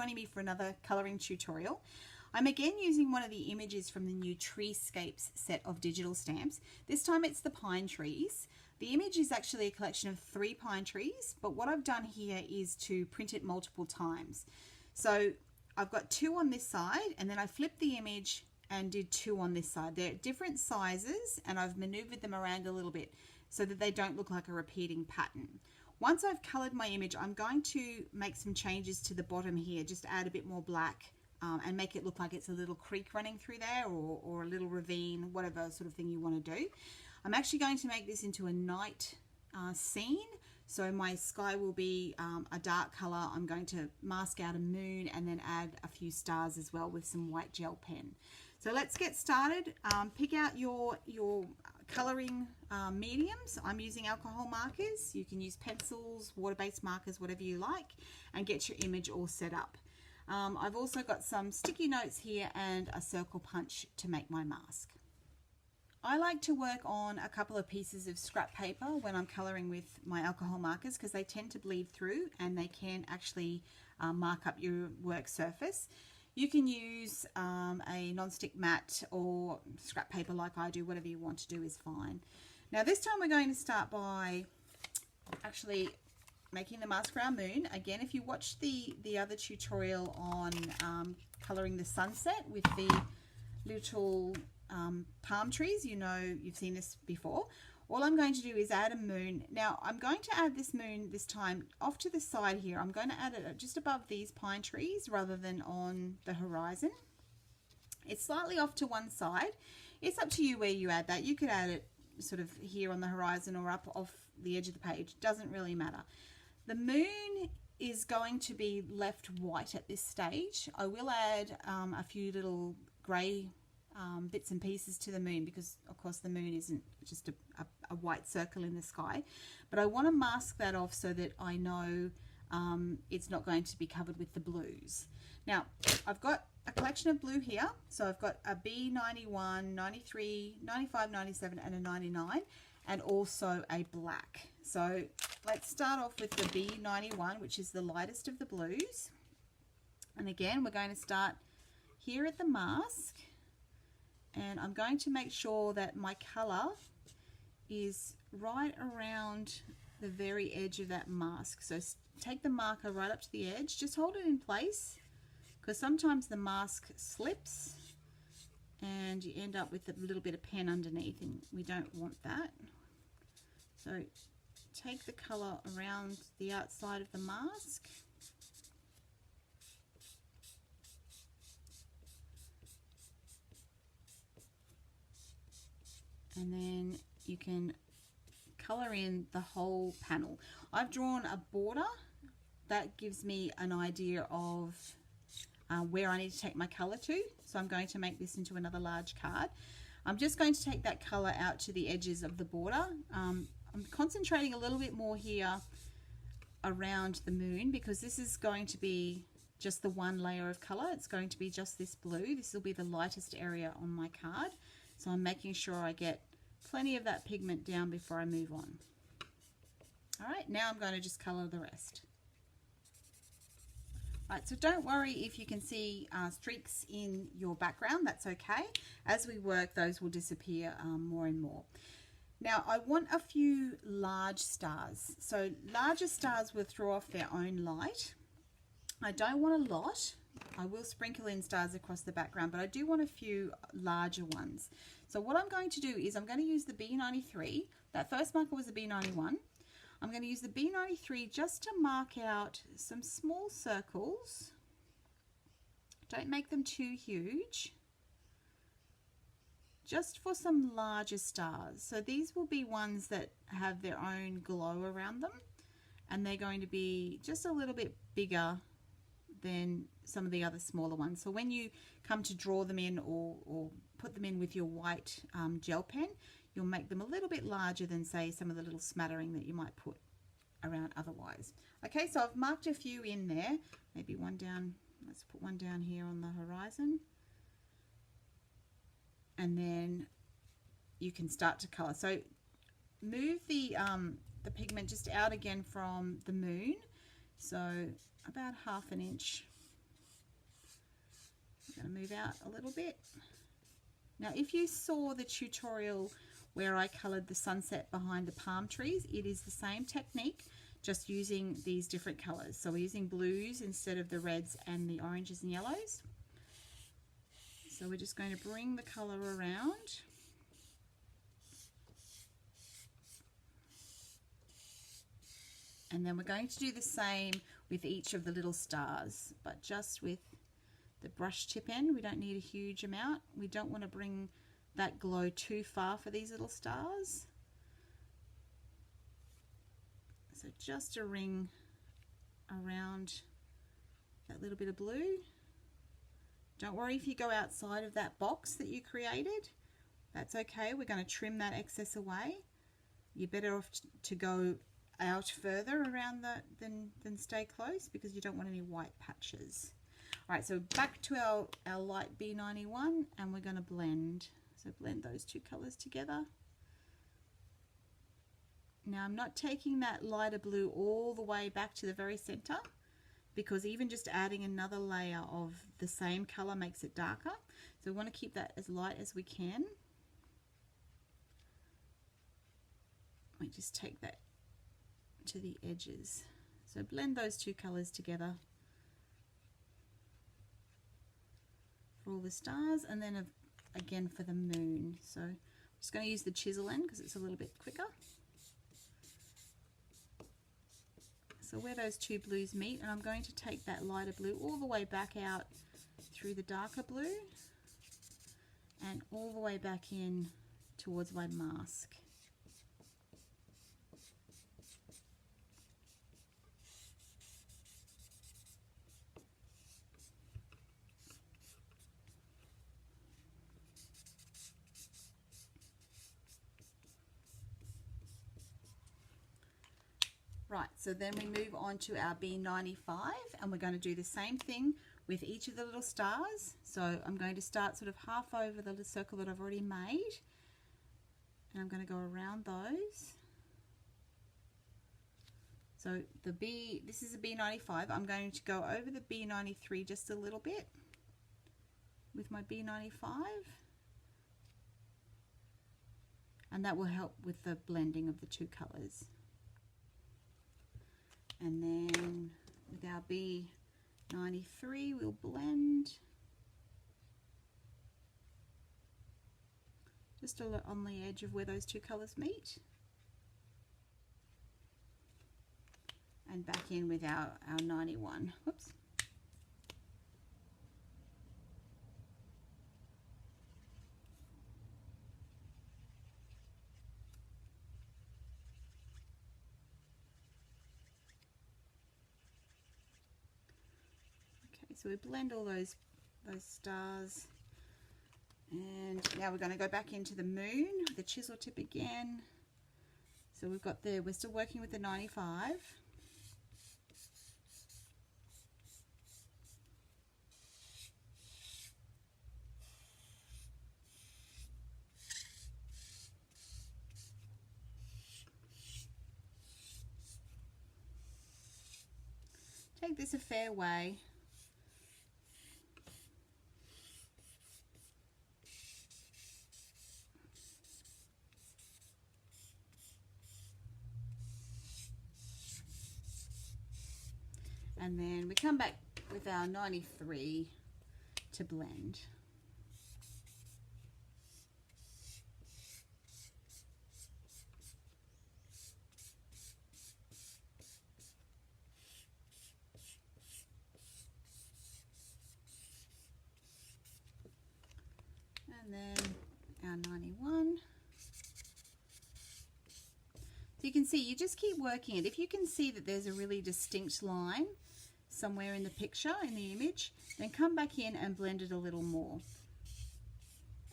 joining me for another colouring tutorial. I'm again using one of the images from the new Tree Scapes set of digital stamps. This time it's the pine trees. The image is actually a collection of 3 pine trees, but what I've done here is to print it multiple times. So I've got 2 on this side, and then I flipped the image and did 2 on this side. They're different sizes, and I've maneuvered them around a little bit so that they don't look like a repeating pattern. Once I've coloured my image, I'm going to make some changes to the bottom here, just add a bit more black and make it look like it's a little creek running through there, or a little ravine, whatever sort of thing you want to do. I'm actually going to make this into a night scene, so my sky will be a dark colour. I'm going to mask out a moon and then add a few stars as well with some white gel pen. So let's get started. Pick out your colouring mediums. I'm using alcohol markers. You can use pencils, water-based markers, whatever you like, and get your image all set up. I've also got some sticky notes here and a circle punch to make my mask. I like to work on a couple of pieces of scrap paper when I'm colouring with my alcohol markers because they tend to bleed through and they can actually mark up your work surface. You can use a non-stick mat or scrap paper like I do. Whatever you want to do is fine. Now this time we're going to start by actually making the mask for our moon. Again, if you watch the other tutorial on colouring the sunset with the little palm trees, you know you've seen this before. All I'm going to do is add a moon. Now I'm going to add this moon this time off to the side here. I'm going to add it just above these pine trees rather than on the horizon. It's slightly off to one side. It's up to you where you add that. You could add it sort of here on the horizon or up off the edge of the page. Doesn't really matter. The moon is going to be left white at this stage. I will add a few little grey bits and pieces to the moon because of course the moon isn't just a white circle in the sky, but I want to mask that off so that I know it's not going to be covered with the blues. Now I've got a collection of blue here, so I've got a B91, 93, 95, 97 and a 99, and also a black. So let's start off with the B91, which is the lightest of the blues, and again we're going to start here at the mask. And I'm going to make sure that my colour is right around the very edge of that mask. So take the marker right up to the edge, just hold it in place because sometimes the mask slips and you end up with a little bit of pen underneath and we don't want that. So take the colour around the outside of the mask. And then you can colour in the whole panel. I've drawn a border that gives me an idea of where I need to take my colour to. So I'm going to make this into another large card. I'm just going to take that colour out to the edges of the border. I'm concentrating a little bit more here around the moon because this is going to be just the one layer of colour. It's going to be just this blue. This will be the lightest area on my card. So I'm making sure I get plenty of that pigment down before I move on. All right, now I'm going to just colour the rest. All right, so don't worry if you can see streaks in your background, that's okay. As we work, those will disappear more and more. Now I want a few large stars. So larger stars will throw off their own light. I don't want a lot. I will sprinkle in stars across the background, but I do want a few larger ones. So what I'm going to do is I'm going to use the B93. That first marker was the B91. I'm going to use the B93 just to mark out some small circles. Don't make them too huge. Just for some larger stars. So these will be ones that have their own glow around them, and they're going to be just a little bit bigger than some of the other smaller ones. So when you come to draw them in or put them in with your white gel pen, you'll make them a little bit larger than say some of the little smattering that you might put around otherwise. Okay, so I've marked a few in there, maybe one down. Let's put one down here on the horizon, and then you can start to color. So move the pigment just out again from the moon, so about 1/2 inch I'm going to move out a little bit. Now, if you saw the tutorial where I coloured the sunset behind the palm trees, it is the same technique, just using these different colours. So we're using blues instead of the reds and the oranges and yellows. So we're just going to bring the colour around. And then we're going to do the same with each of the little stars, but just with the brush tip end. We don't need a huge amount. We don't want to bring that glow too far for these little stars. So just a ring around that little bit of blue. Don't worry if you go outside of that box that you created. That's okay. We're going to trim that excess away. You're better off to go out further around that than stay close, because you don't want any white patches. All right, so back to our light B91, and we're going to blend. So blend those two colors together. Now I'm not taking that lighter blue all the way back to the very center, because even just adding another layer of the same color makes it darker. So we want to keep that as light as we can. We just take that to the edges. So blend those two colors together for all the stars, and then again for the moon. So I'm just going to use the chisel end because it's a little bit quicker. So where those two blues meet, and I'm going to take that lighter blue all the way back out through the darker blue and all the way back in towards my mask. Right, so then we move on to our B95, and we're going to do the same thing with each of the little stars. So I'm going to start sort of half over the little circle that I've already made, and I'm going to go around those. So this is a B95. I'm going to go over the B93 just a little bit with my B95, and that will help with the blending of the two colors. And then with our B93, we'll blend just on the edge of where those two colors meet. And back in with our 91. Whoops. So we blend all those stars, and now we're going to go back into the moon with the chisel tip again. So we've got we're still working with the 95. Take this a fair way. And then we come back with our 93 to blend. And then our 91. So you can see, you just keep working it. If you can see that there's a really distinct line somewhere in the picture, in the image, then come back in and blend it a little more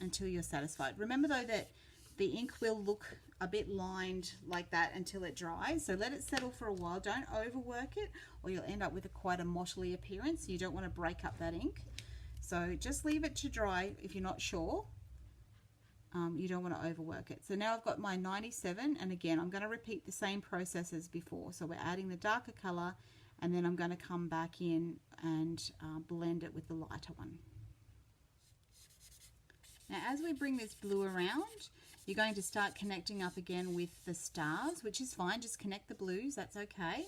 until you're satisfied. Remember though that the ink will look a bit lined like that until it dries, so let it settle for a while. Don't overwork it or you'll end up with quite a mottly appearance. You don't want to break up that ink, so just leave it to dry if you're not sure. You don't want to overwork it. So now I've got my 97, and again I'm going to repeat the same process as before. So we're adding the darker color, and then I'm going to come back in and blend it with the lighter one. Now as we bring this blue around, you're going to start connecting up again with the stars, which is fine. Just connect the blues, that's okay.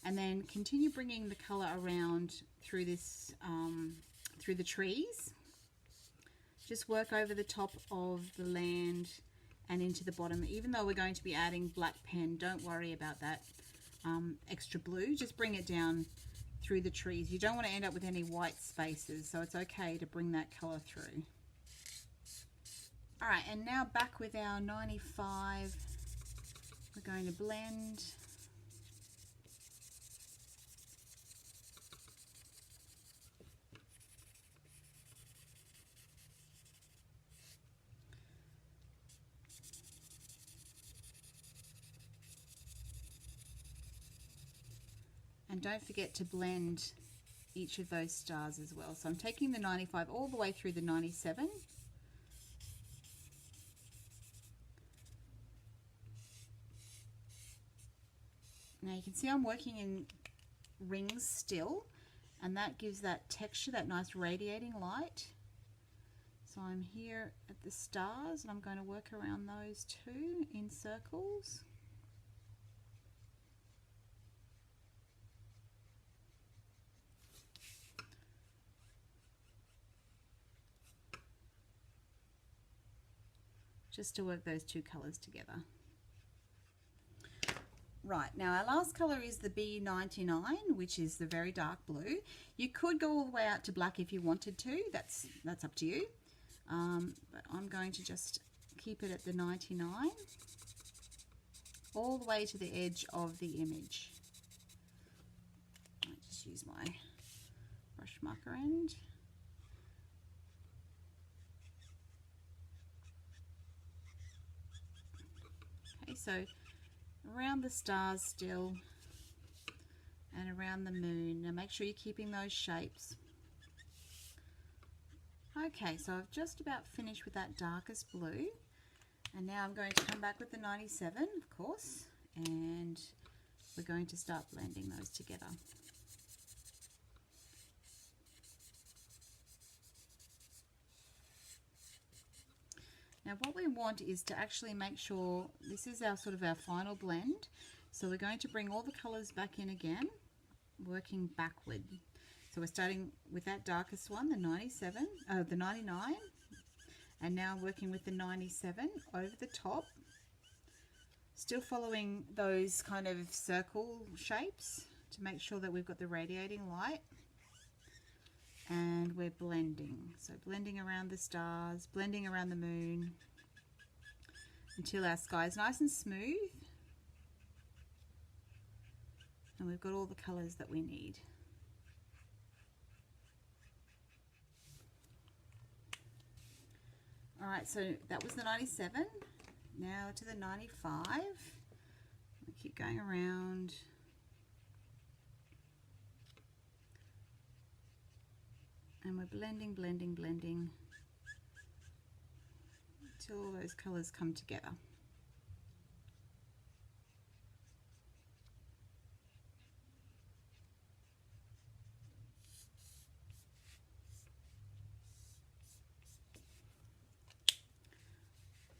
And then continue bringing the colour around through this, through the trees. Just work over the top of the land and into the bottom. Even though we're going to be adding black pen, don't worry about that extra blue. Just bring it down through the trees. You don't want to end up with any white spaces, so it's okay to bring that colour through. All right, and now back with our 95, we're going to blend. And don't forget to blend each of those stars as well. So I'm taking the 95 all the way through the 97. Now you can see I'm working in rings still, and that gives that texture, that nice radiating light. So I'm here at the stars and I'm going to work around those two in circles. Just to work those two colours together. Right, now our last colour is the B99, which is the very dark blue. You could go all the way out to black if you wanted to, that's up to you. But I'm going to just keep it at the 99, all the way to the edge of the image. I'll just use my brush marker end. Okay, so around the stars still and around the moon. Now make sure you're keeping those shapes. Okay, so I've just about finished with that darkest blue, and now I'm going to come back with the 97, of course, and we're going to start blending those together. Now what we want is to actually make sure this is our sort of our final blend. So we're going to bring all the colours back in again, working backward. So we're starting with that darkest one, the 97, the 99, and now working with the 97 over the top. Still following those kind of circle shapes to make sure that we've got the radiating light. And we're blending. So blending around the stars, blending around the moon until our sky is nice and smooth. And we've got all the colours that we need. Alright, so that was the 97. Now to the 95. We keep going around. And we're blending, blending, blending until all those colours come together.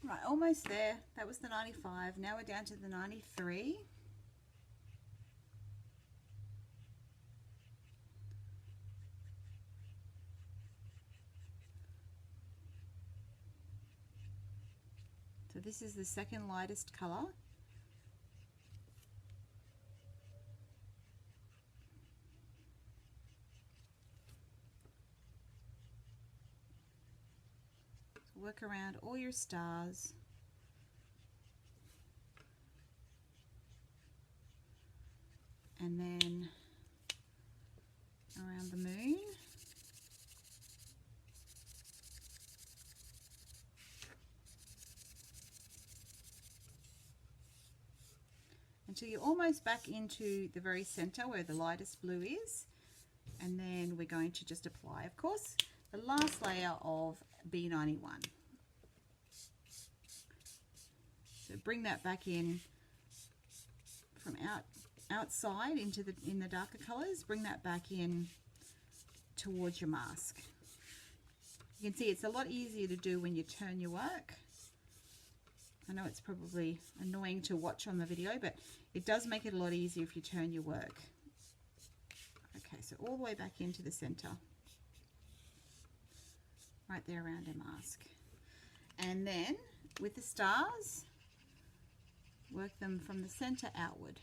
Right, almost there. That was the 95. Now we're down to the 93. So this is the second lightest colour. So work around all your stars. And then around the moon. Until you're almost back into the very center where the lightest blue is, and then we're going to just apply, of course, the last layer of B91. So bring that back in from outside into in the darker colors. Bring that back in towards your mask. You can see it's a lot easier to do when you turn your work. I know it's probably annoying to watch on the video, but it does make it a lot easier if you turn your work. Okay, so all the way back into the center. Right there around our mask. And then with the stars, work them from the center outward.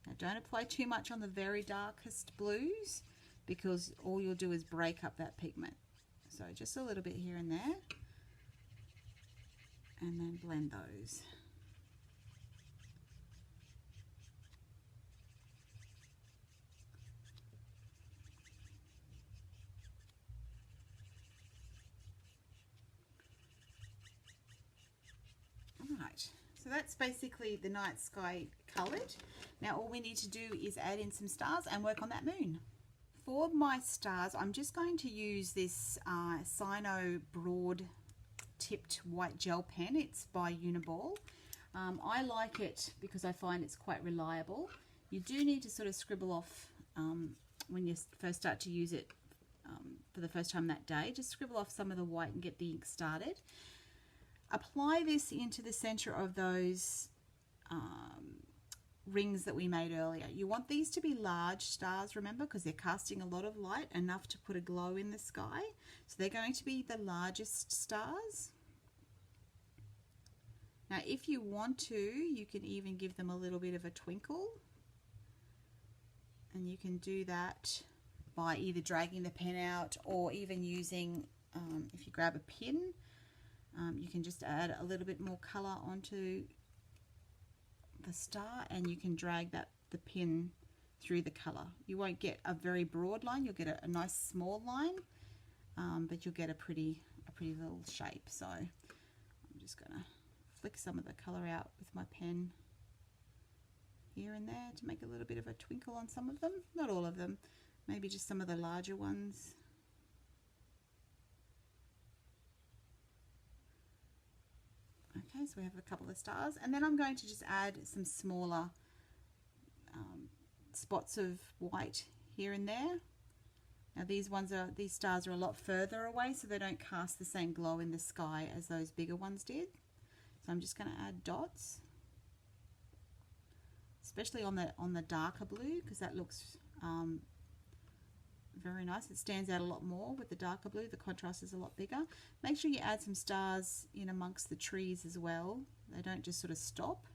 Now don't apply too much on the very darkest blues because all you'll do is break up that pigment. So just a little bit here and there. And then blend those. Alright, so that's basically the night sky coloured. Now all we need to do is add in some stars and work on that moon. For my stars, I'm just going to use this Sino broad tipped white gel pen. It's by Uniball. I like it because I find it's quite reliable. You do need to sort of scribble off when you first start to use it for the first time that day. Just scribble off some of the white and get the ink started. Apply this into the center of those rings that we made earlier. You want these to be large stars, remember, because they're casting a lot of light, enough to put a glow in the sky. So they're going to be the largest stars. Now if you want to, you can even give them a little bit of a twinkle. And you can do that by either dragging the pen out or even using, if you grab a pin, you can just add a little bit more color onto the star and you can drag the pin through the color. You won't get a very broad line, you'll get a nice small line, but you'll get a pretty little shape. So I'm just gonna flick some of the color out with my pen here and there to make a little bit of a twinkle on some of them, not all of them, maybe just some of the larger ones. Okay, so we have a couple of stars, and then I'm going to just add some smaller spots of white here and there. Now these stars are a lot further away, so they don't cast the same glow in the sky as those bigger ones did. So I'm just going to add dots, especially on the darker blue, because that looks very nice. It stands out a lot more with the darker blue. The contrast is a lot bigger. Make sure you add some stars in amongst the trees as well. They don't just sort of stop.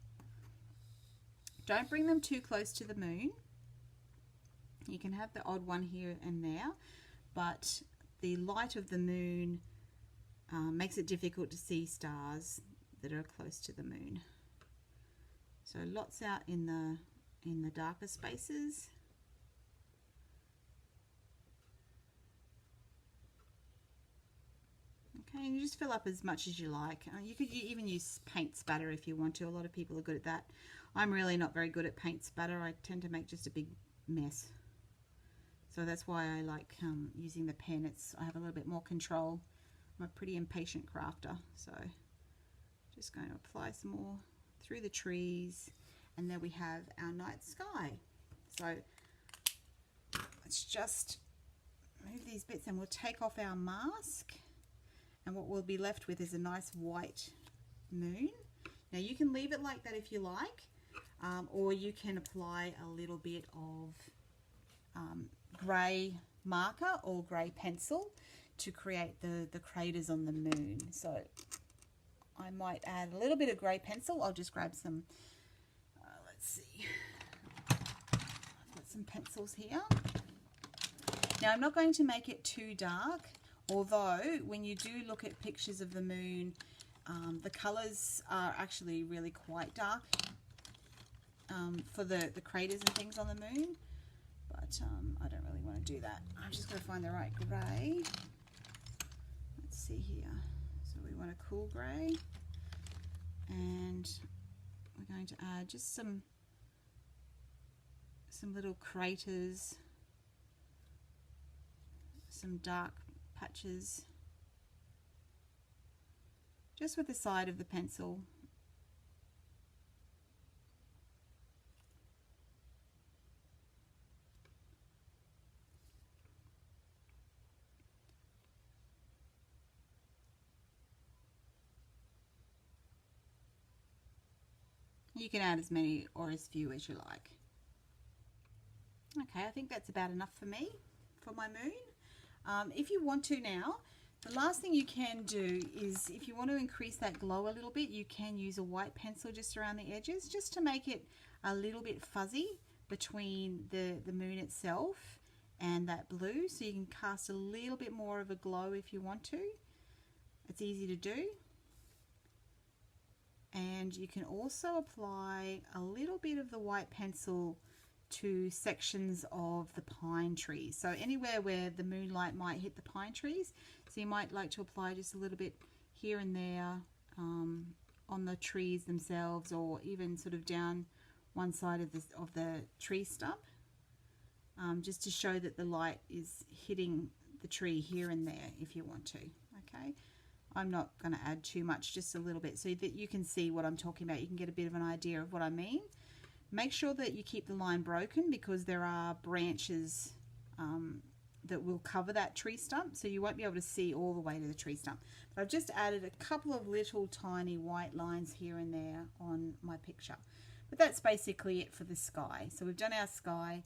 Don't bring them too close to the moon. You can have the odd one here and there, but the light of the moon makes it difficult to see stars that are close to the moon. So lots out in the darker spaces. Okay, and you just fill up as much as you like. You could even use paint spatter if you want to. A lot of people are good at that. I'm really not very good at paint spatter. I tend to make just a big mess. So that's why I like using the pen. I have a little bit more control. I'm a pretty impatient crafter. So just going to apply some more through the trees. And there we have our night sky. So let's just move these bits and we'll take off our mask. And what we'll be left with is a nice white moon. Now you can leave it like that if you like, or you can apply a little bit of grey marker or grey pencil to create the craters on the moon. So I might add a little bit of grey pencil. I'll just grab some, let's see, I've got some pencils here. Now I'm not going to make it too dark. Although, when you do look at pictures of the moon, the colours are actually really quite dark for the craters and things on the moon. But I don't really want to do that. I'm just going to find the right grey. Let's see here. So we want a cool grey. And we're going to add just some little craters, some dark patches just with the side of the pencil. You can add as many or as few as you like. Okay, I think that's about enough for me, for my moon. If you want to now, the last thing you can do is, if you want to increase that glow a little bit, you can use a white pencil just around the edges, just to make it a little bit fuzzy between the moon itself and that blue, so you can cast a little bit more of a glow if you want to. It's easy to do. And you can also apply a little bit of the white pencil to sections of the pine trees. So anywhere where the moonlight might hit the pine trees. So you might like to apply just a little bit here and there on the trees themselves, or even sort of down one side of the tree stump, just to show that the light is hitting the tree here and there if you want to. Okay, I'm not going to add too much, just a little bit, so that you can see what I'm talking about. You can get a bit of an idea of what I mean. Make sure that you keep the line broken, because there are branches that will cover that tree stump, so you won't be able to see all the way to the tree stump. But I've just added a couple of little tiny white lines here and there on my picture. But that's basically it for the sky. So we've done our sky.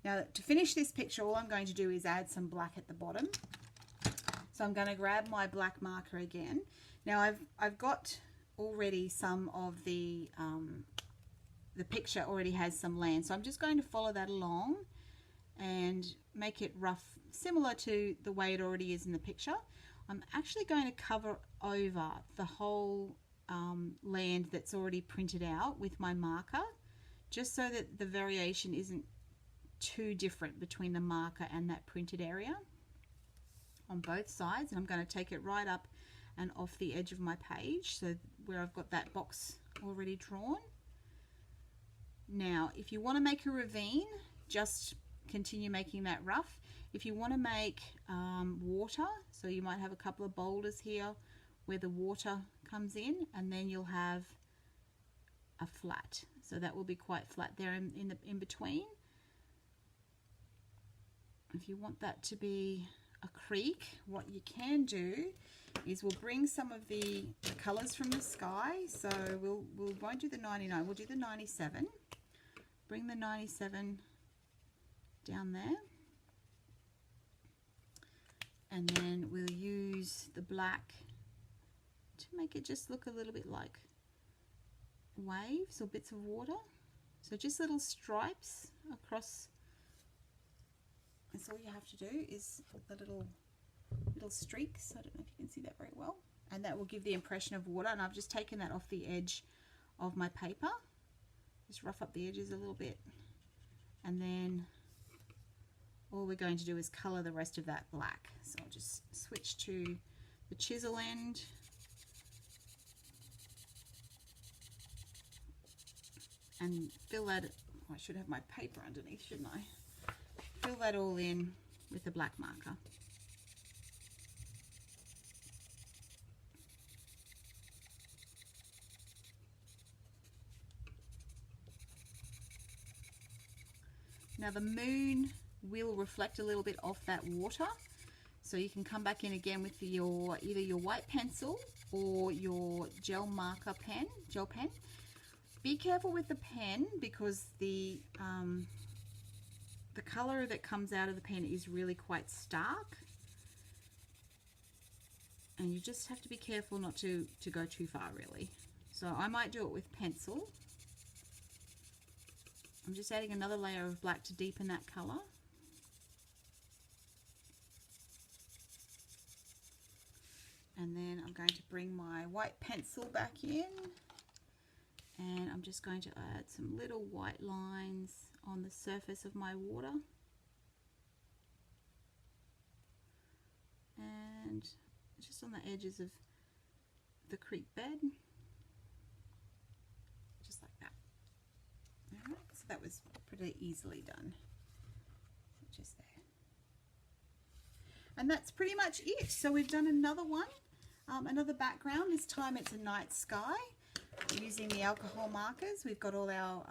Now, to finish this picture, all I'm going to do is add some black at the bottom. So I'm going to grab my black marker again. Now I've got already some of the picture already has some land, so I'm just going to follow that along and make it rough, similar to the way it already is in the picture. I'm actually going to cover over the whole land that's already printed out with my marker, just so that the variation isn't too different between the marker and that printed area on both sides. And I'm going to take it right up and off the edge of my page, so where I've got that box already drawn. Now, if you want to make a ravine, just continue making that rough. If you want to make water, so you might have a couple of boulders here where the water comes in, and then you'll have a flat. So that will be quite flat there in between. If you want that to be a creek, what you can do is we'll bring some of the colors from the sky. So we won't do the 99, we'll do the 97. Bring the 97 down there, and then we'll use the black to make it just look a little bit like waves or bits of water. So just little stripes across. That's all you have to do, is the little streaks. I don't know if you can see that very well, and that will give the impression of water. And I've just taken that off the edge of my paper. Just rough up the edges a little bit, and then all we're going to do is colour the rest of that black. So I'll just switch to the chisel end, and fill that. Oh, I should have my paper underneath, shouldn't I? Fill that all in with the black marker. Now the moon will reflect a little bit off that water, so you can come back in again with either your white pencil or your gel pen. Be careful with the pen, because the color that comes out of the pen is really quite stark, and you just have to be careful not to go too far, really. So I might do it with pencil. I'm just adding another layer of black to deepen that color. And then I'm going to bring my white pencil back in, and I'm just going to add some little white lines on the surface of my water. And just on the edges of the creek bed. Just like that. Alright, so that was pretty easily done. So just there. And that's pretty much it. So we've done another one, another background. This time it's a night sky. Using the alcohol markers, we've got all our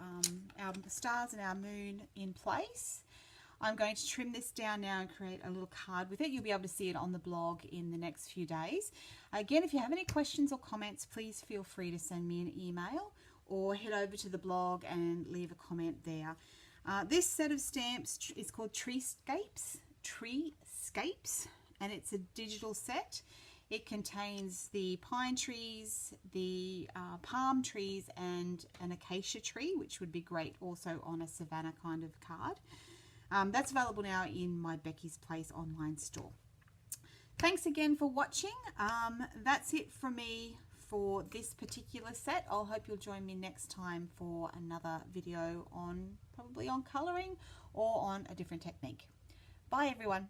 stars and our moon in place. I'm going to trim this down now and create a little card with it. You'll be able to see it on the blog in the next few days. Again, if you have any questions or comments, please feel free to send me an email, or head over to the blog and leave a comment there. This set of stamps is called Tree Scapes, and it's a digital set. It contains the pine trees, the palm trees, and an acacia tree, which would be great also on a savanna kind of card. That's available now in my Beccy's Place online store. Thanks again for watching. That's it from me for this particular set. I'll hope you'll join me next time for another video on probably on colouring or on a different technique. Bye everyone.